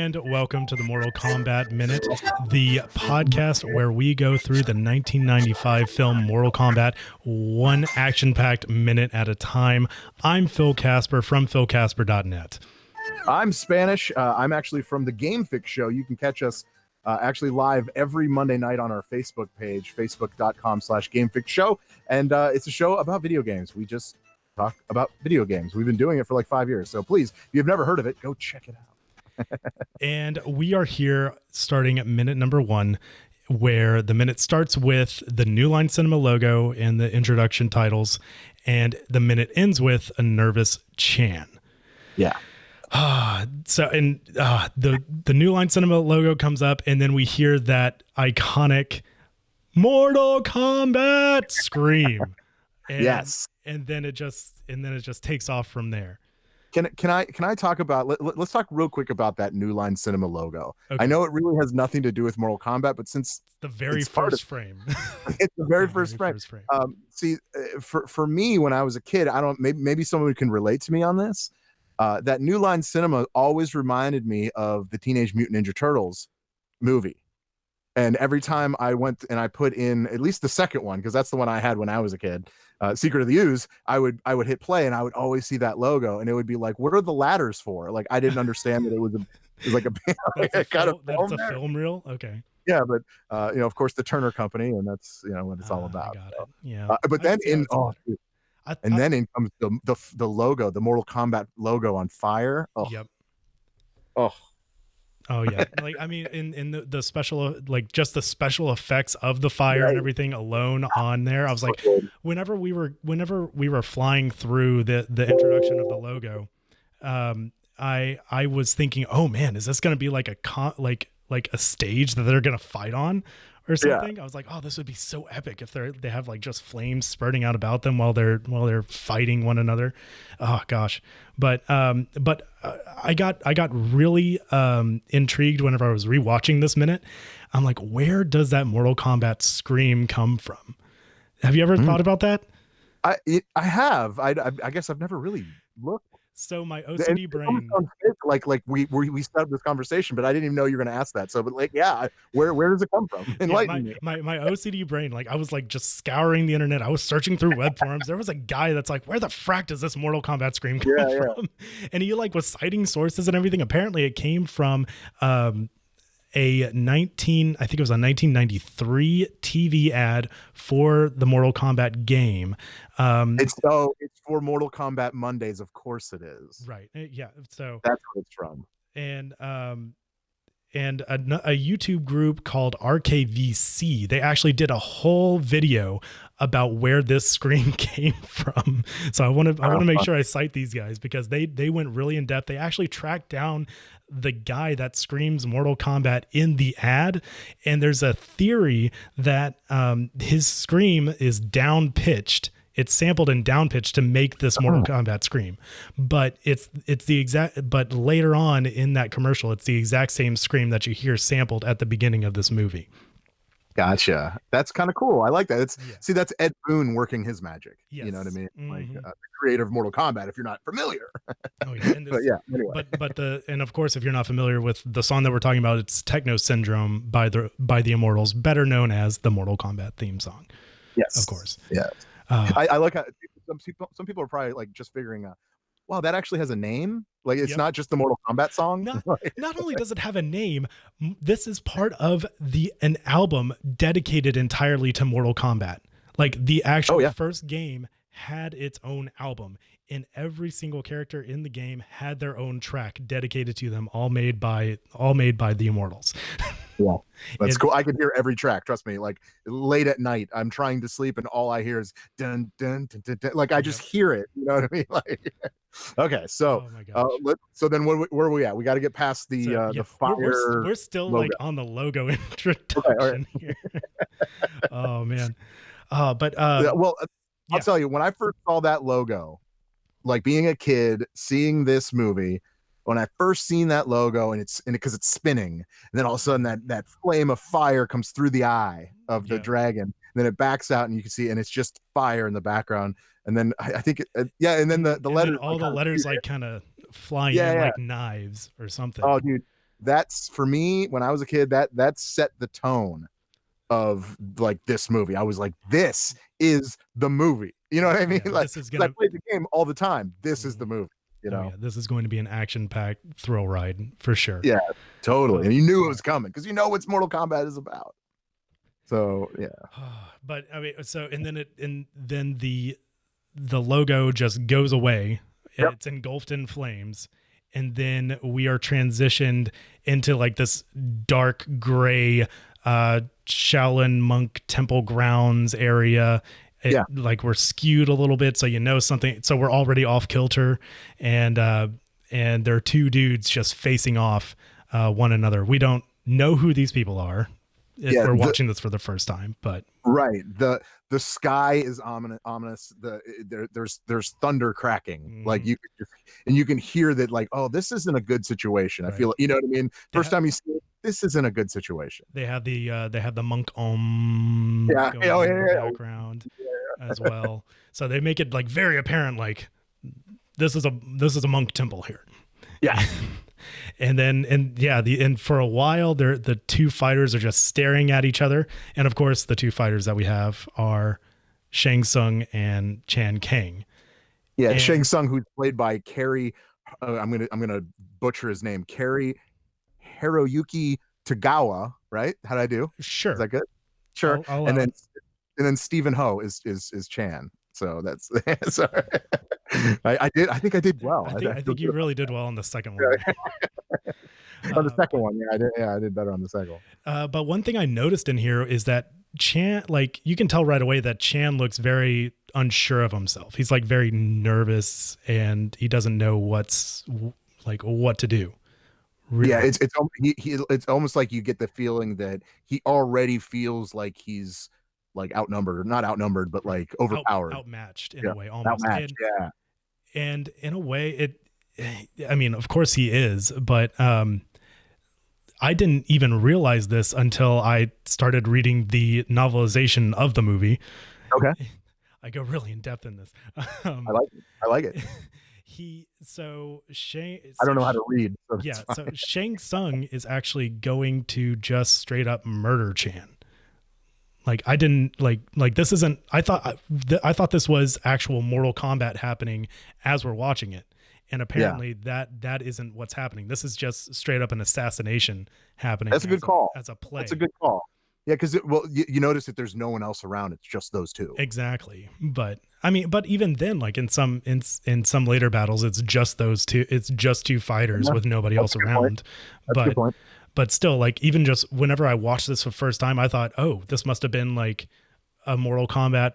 and welcome to the Mortal Kombat Minute, the podcast where we go through the 1995 film Mortal Kombat, one action-packed minute at a time. I'm Phil Kasper from philcasper.net. I'm Spanish. I'm actually from the Game Fix Show. You can catch us actually live every Monday night on our Facebook page, facebook.com/GameFixShow. And it's a show about video games. We just talk about video games. We've been doing it for like 5 years. So please, if you've never heard of it, go check it out. And we are here starting at minute number 1, where the minute starts with the New Line Cinema logo and the introduction titles, and the minute ends with a nervous Chan. Yeah. The New Line Cinema logo comes up, and then we hear that iconic Mortal Kombat scream. And, yes. And then it just takes off from there. Can I talk about let's talk real quick about that New Line Cinema logo. Okay. I know it really has nothing to do with Mortal Kombat, but since it's the very first frame. It's the very first frame. For me, when I was a kid, maybe someone can relate to me on this. That New Line Cinema always reminded me of the Teenage Mutant Ninja Turtles movie. And every time I went and I put in at least the second one, because that's the one I had when I was a kid, Secret of the Ooze, I would hit play and I would always see that logo, and it would be like, what are the ladders for? Like, I didn't understand that it was like a that's a film reel. Okay. Yeah, but of course the Turner Company, and that's what it's all about. I got it. Yeah. But then in comes the logo, the Mortal Kombat logo on fire. Oh. Yep. Oh yeah. Like, I mean, in the special, like just the special effects of the fire and everything alone on there, I was like, whenever we were flying through the introduction of the logo, I was thinking, oh man, is this going to be like a stage that they're going to fight on or something? Yeah. I was like, oh, this would be so epic if they have like just flames spurting out about them while they're fighting one another. Oh gosh. But I got really intrigued whenever I was rewatching this minute. I'm like, where does that Mortal Kombat scream come from? Have you ever thought about that? I have. I guess I've never really looked. So my OCD brain, like we started this conversation, but I didn't even know you were going to ask that. So, but like, yeah, where does it come from? Enlighten me. My OCD brain, like I was like just scouring the internet. I was searching through web forums. There was a guy that's like, where the frack does this Mortal Kombat scream come from? And he like was citing sources and everything. Apparently, it came from a 1993 TV ad for the Mortal Kombat game. It's for Mortal Kombat Mondays, of course it is. Right. Yeah. So that's where it's from. And a YouTube group called RKVC, they actually did a whole video about where this scream came from. So I want to make sure I cite these guys because they went really in depth. They actually tracked down the guy that screams Mortal Kombat in the ad, and there's a theory that his scream is down pitched. It's sampled and down pitched to make this Mortal Kombat scream, but but later on in that commercial, it's the exact same scream that you hear sampled at the beginning of this movie. Gotcha. That's kind of cool. I like that. See, that's Ed Boon working his magic. Yes. You know what I mean? Mm-hmm. Like the creator of Mortal Kombat, if you're not familiar. Oh yeah. But yeah, anyway. And of course, if you're not familiar with the song that we're talking about, it's Techno Syndrome by the Immortals, better known as the Mortal Kombat theme song. Yes. Of course. Yeah. I like how some people are probably like just figuring out, wow, that actually has a name. Like it's not just the Mortal Kombat song. Not only does it have a name, this is part of an album dedicated entirely to Mortal Kombat. Like the actual first game had its own album, and every single character in the game had their own track dedicated to them, all made by the Immortals. Yeah, that's cool. I can hear every track. Trust me. Like late at night, I'm trying to sleep, and all I hear is dun dun dun dun. Dun. Like I just hear it. You know what I mean? Like, okay, so so then where are we at? We got to get past the fire. We're still logo. Like on the logo introduction here. Oh man, I'll tell you, when I first saw that logo, like being a kid, seeing this movie. When I first seen that logo and because it's spinning, and then all of a sudden that flame of fire comes through the eye of the dragon, and then it backs out and you can see, and it's just fire in the background. And then I think, and then the letters, all the letters like kind of fly in like knives or something. Oh, dude, that's for me when I was a kid, that set the tone of like this movie. I was like, this is the movie. You know what I mean? Yeah, like, this is gonna. I played the game all the time. This is the movie. You know? Oh, yeah, this is going to be an action-packed thrill ride for sure. Yeah, totally. And you knew it was coming because you know what Mortal Kombat is about. So yeah. But I mean, so and then the logo just goes away. And it's engulfed in flames, and then we are transitioned into like this dark gray Shaolin monk temple grounds area. Like we're skewed a little bit, so you know something. So we're already off kilter, and there are two dudes just facing off one another. We don't know who these people are if we're watching this for the first time, but right. The sky is ominous. There's thunder cracking. Like you can hear that. Like, oh, this isn't a good situation. Right. I feel, you know what I mean. First time you see it, this isn't a good situation. They have the monk going in the background as well. So they make it like very apparent, like this is a monk temple here. Yeah. And for a while the two fighters are just staring at each other. And of course the two fighters that we have are Shang Tsung and Chan Kang. Yeah. And Shang Tsung, who's played by Kerry. I'm going to butcher his name. Kerry Hiroyuki Tagawa, right? How'd I do? Sure. Is that good? Sure. And then Stephen Ho is Chan. So that's sorry. I think I did well. I think you really did well on the second one. On the second one, I did better on the second one. But one thing I noticed in here is that Chan, like you can tell right away that Chan looks very unsure of himself. He's like very nervous and he doesn't know what to do. Really. Yeah, it's almost like you get the feeling that he already feels like he's like outnumbered, or not outnumbered, but like overpowered, outmatched in a way, almost. And in a way, I mean, of course he is, but I didn't even realize this until I started reading the novelization of the movie. Okay, I go really in depth in this. I like it. I don't know how to read. So Shang Tsung is actually going to just straight up murder Chan. Like I didn't like this isn't. I thought this was actual Mortal Kombat happening as we're watching it, and apparently that isn't what's happening. This is just straight up an assassination happening. That's a good call. As a play. That's a good call. Yeah, because you notice that there's no one else around. It's just those two. Exactly. But I mean, but even then, like in some later battles, it's just those two. It's just two fighters with nobody else around. That's a good point. But still, like even just whenever I watched this for the first time, I thought, oh, this must have been like a Mortal Kombat,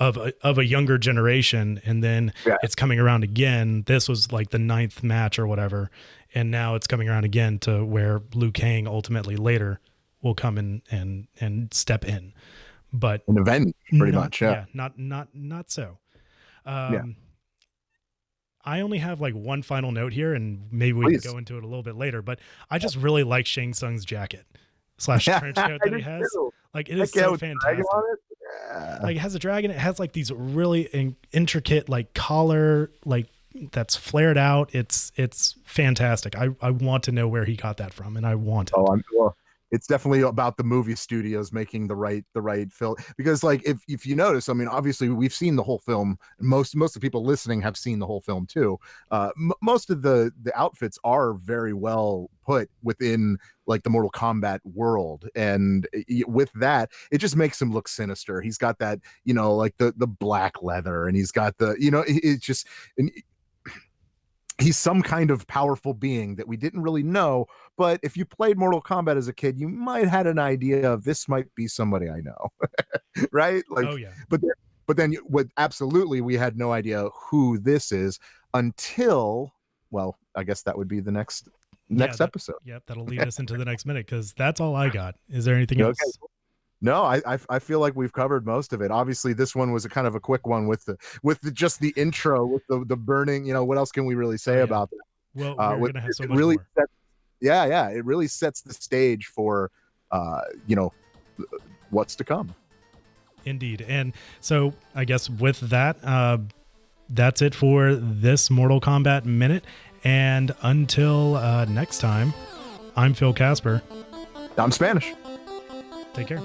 of a younger generation, and then it's coming around again. This was like the 9th match or whatever, and now it's coming around again to where Liu Kang ultimately later will come in and step in. But an event, pretty much, not so. I only have like one final note here, and maybe we can go into it a little bit later, but I just really like Shang Tsung's jacket / trench coat that he has. Like it is so fantastic. Like it has a dragon. It has like these really intricate like collar, like that's flared out. It's fantastic. I want to know where he got that from, and I want it. It's definitely about the movie studios making the right film, because like if you notice, I mean, obviously we've seen the whole film. Most of the people listening have seen the whole film too. Most of the outfits are very well put within like the Mortal Kombat world, and with that, it just makes him look sinister. He's got that, like the black leather, and he's got the, it's just. He's some kind of powerful being that we didn't really know, but if you played Mortal Kombat as a kid, you might have had an idea of this might be somebody I know, right? Like, oh yeah. But then absolutely, we had no idea who this is until, well, I guess that would be the next episode. Yep, that'll lead us into the next minute, because that's all I got. Is there anything else? No, I feel like we've covered most of it. Obviously, this one was a kind of a quick one with just the intro, with the burning. What else can we really say about that? Well, we're gonna have so much really more. It really sets the stage for, what's to come. Indeed, and so I guess with that, that's it for this Mortal Kombat Minute. And until next time, I'm Phil Kasper. I'm Spanish. Take care.